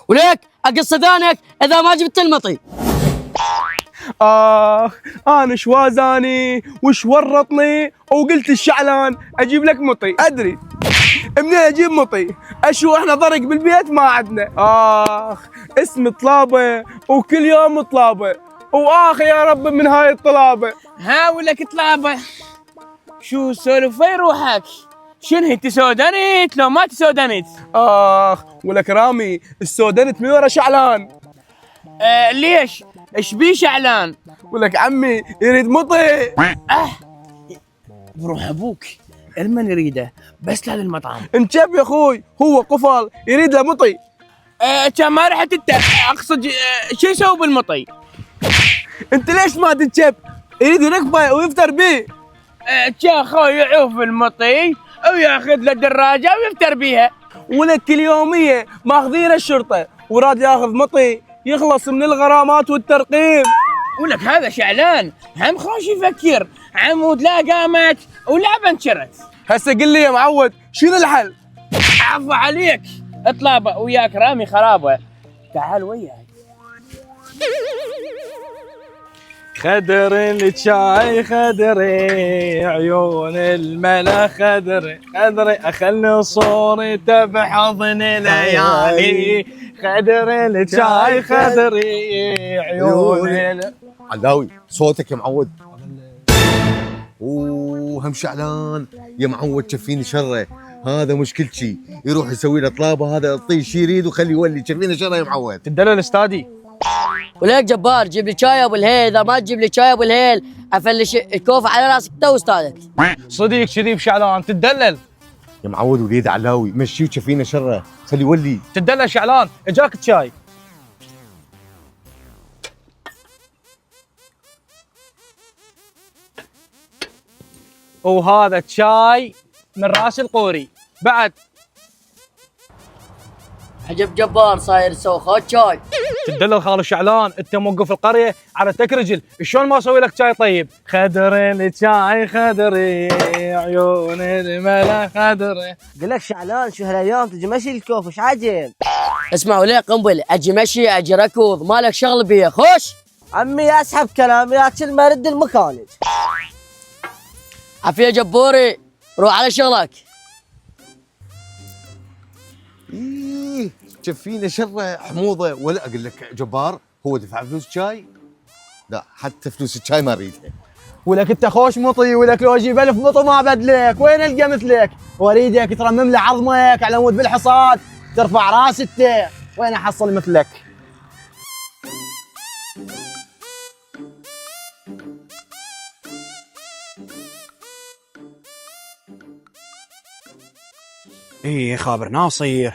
وليك اقص دانك اذا ما جبت المطي. انا شوازاني وش ورطني وقلت الشعلان اجيب لك مطي. ادري منين اجيب مطي؟ اشو احنا ضرق بالبيت ما عندنا. اسم طلابه وكل يوم طلابه واخ يا رب من هاي الطلابه. ها ولك طلابه شو سولفي روحك؟ شنو انت سودانيت لو ما تسودانيت؟ ولك رامي السودنت من ورا شعلان. ليش؟ ايش بيه شعلان؟ ولك عمي يريد مطي. بروح ابوك المن يريده بس لا للمطعم. انشب يا اخوي هو قفل يريد له مطي. كان ما رحت انت اقصد شو يسوي بالمطي؟ انت ليش ما تنشب؟ يريد يركبه ويفتر بيه. كان خوي يعوف المطي وياخذ له دراجه ويفتر بيها. ولك كل يوميه ماخذين الشرطه وراد ياخذ مطي يخلص من الغرامات والترقيم. ولك هذا شعلان هم خوش يفكر عمود لا قامت ولا بنشرت. هسه قل لي يا معود شنو الحل؟ عفو عليك اطلع وياك رامي خرابه. تعال وياي. خدر الشاي خدري عيون الملا خدري اخلي صورته بحضن ليالي. خدر الشاي خدري عيون علاوي صوتك يا معود. هم شعلان يا معود شفيني شره. هذا مشكلتي يروح يسوي له طلابه هذا يعطيه شي يريد وخليه يولي شفيني شره يا معود. تدلل استادي. وليك جبار جيب لي شاي ابو الهيل، اذا ما تجيب لي شاي ابو الهيل افلش الكوفه على راسك تو استاذك. صديق شريف شعلان تدلل. يا معود وليد علاوي مشيه وشفينا شره خليه يولي. تدلل شعلان اجاك شاي. وهذا شاي من راس القوري بعد. عجب جبار صاير سو خذ شاي. تدلل خال شعلان انت موقف القريه على تك رجل شلون ما اسوي لك شاي طيب. خدر الشاي خدري عيون الملا خدري. قل لك شعلان شو هالايام تجي مشي الكوف ايش عجب؟ اسمع وليك قنبل اجي مشي اجي ركض مالك شغل بيه خش. عمي اسحب كلامي لكن ما رد المكانج. عافيه جبوري روح على شغلك. شفينا شره حموضه ولا اقول لك جبار هو دفع فلوس شاي؟ لا حتى فلوس الشاي ما اريدها. ولك انت خوش مطي ولك لو اجيب 1000 مطي ما بدلك. وين القى مثلك؟ واريدك ترمم له عظمك على مود بالحصاد ترفع راس انت. وين احصل مثلك؟ ايه خابر ناصر.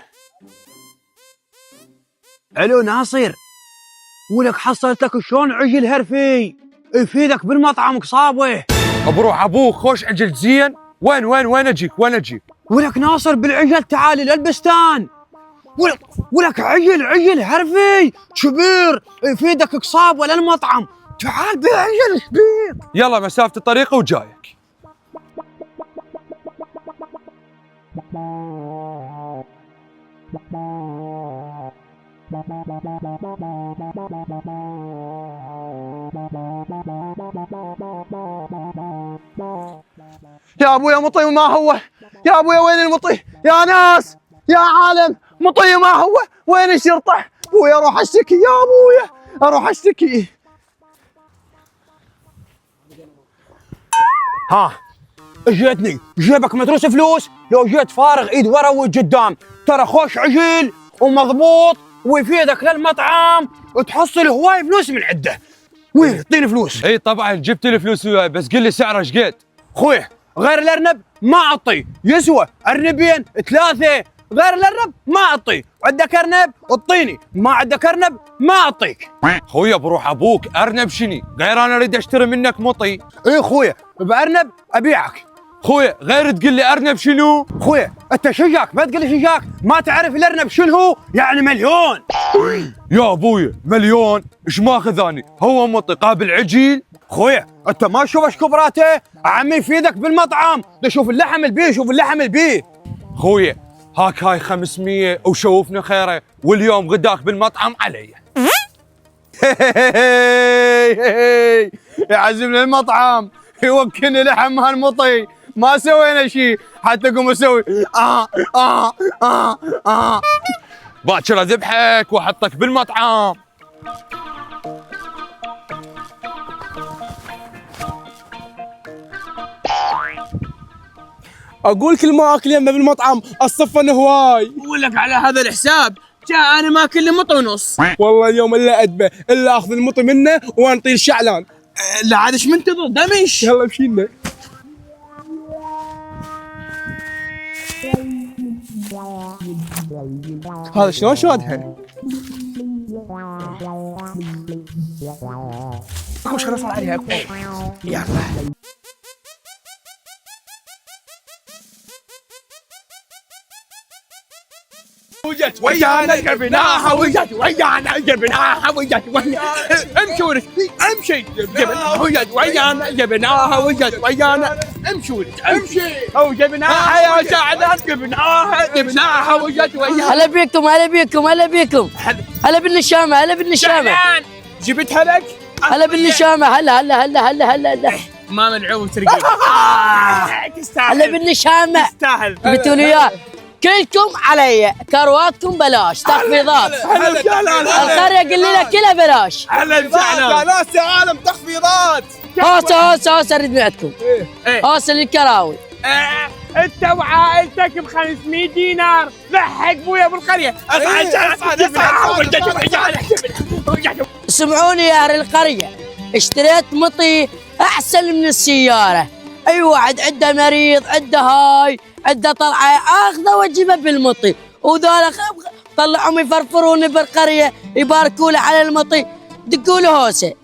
الو ناصر ولك حصلت لك شلون عجل هرفي يفيدك بالمطعم قصابه. بروح ابوك خوش عجل زين. وين اجيك ولك ناصر بالعجل تعال للبستان. ولك عجل هرفي كبير يفيدك قصابه للمطعم. تعال بالعجل ايش بيك؟ يلا مسافه الطريق وجايك. يا ابويا مطي وما هو. يا ابويا وين المطي؟ يا ناس يا عالم مطي ما هو. وين الشرطه؟ ابويا اروح اشتكي يا ابويا اروح اشتكي. ها اجيتني جيبك مدروس فلوس لو جيت فارغ ايد ورا وقدام. ترى خوش عجل ومضبوط ويفيدك للمطعم وتحصل هواي فلوس من عنده. وين اعطيني فلوس. اي طبعا جبت لي فلوس وياي بس قل لي سعره ايش قد؟ خويا غير الارنب ما اعطي يسوى ارنبين ثلاثه. غير الارنب ما اعطي. عندك ارنب اعطيني ما عندك ارنب ما اعطيك. خويا بروح ابوك ارنب شني غير انا اريد اشتري منك مطي. ايه خويا بارنب ابيعك. خويا غير تقول لي ارنب شنو؟ خويا انت شجاك ما تقول لي شجاك ما تعرف الارنب شنو هو يعني مليون. يا ابويا مليون ايش ماخذ اني؟ هو مطي قابل عجيل. خويا انت ما تشوف ايش كبراته عمي يفيدك بالمطعم. شوف اللحم البيه شوف اللحم البيه. خويا هاك هاي 500 وشوفنا خيره، واليوم غداك بالمطعم علي. يعزمنا المطعم، يوكلني لحم هالمطي، ما سوينا شيء حتى اقوم اسوي باكر اذبحك واحطك بالمطعم. اقول كل ما اكل يمه بالمطعم الصفن هواي. اقول لك على هذا الحساب جاء انا ماكل لي مطي ونص. والله اليوم الا ادبه الا اخذ المطي منه وانطي الشعلان. لا عاد ايش منتظر دمش. يلا مشينا. هذا شلون شادها؟ خوش خلاص عليها. يلا وجت ويانا جبناها، وجت ويانا جبناها، وجت ويانا. امشي ولك امشي، جبناها وجت ويانا جبناها، وجت ويانا. امشي ولك امشي. او جبناها يا شعلان، جبناها وجت ويانا. هلا بيكم هلا بيكم هلا بيكم. هلا بالنشامه هلا بالنشامه. شعلان جبتها لك. هلا بالنشامه هلا هلا هلا هلا هلا هلا. ما منعوب ترقيق. تستاهل. هلا بالنشامه. تستاهل. جبتوا لي اياه. كلكم علي، كرواتكم بلاش، تخفيضات. هلا بشعلان. القريه قل لك كلها بلاش. هلا بشعلان. ناس يا عالم تخفيضات. هوسه اريد منعتكم. إيه. هوسه للكراوي. انت وعائلتك ب 500 دينار، ضحك بويا بالقريه. اسمعوني يا اهل القريه، اشتريت مطي احسن من السياره. اي واحد عنده مريض عنده هاي عنده طلعه اخذه واجيبه بالمطي، وذولا طلعهم يفرفرون بالقريه يباركوا له على المطي. دقوا له هوسه.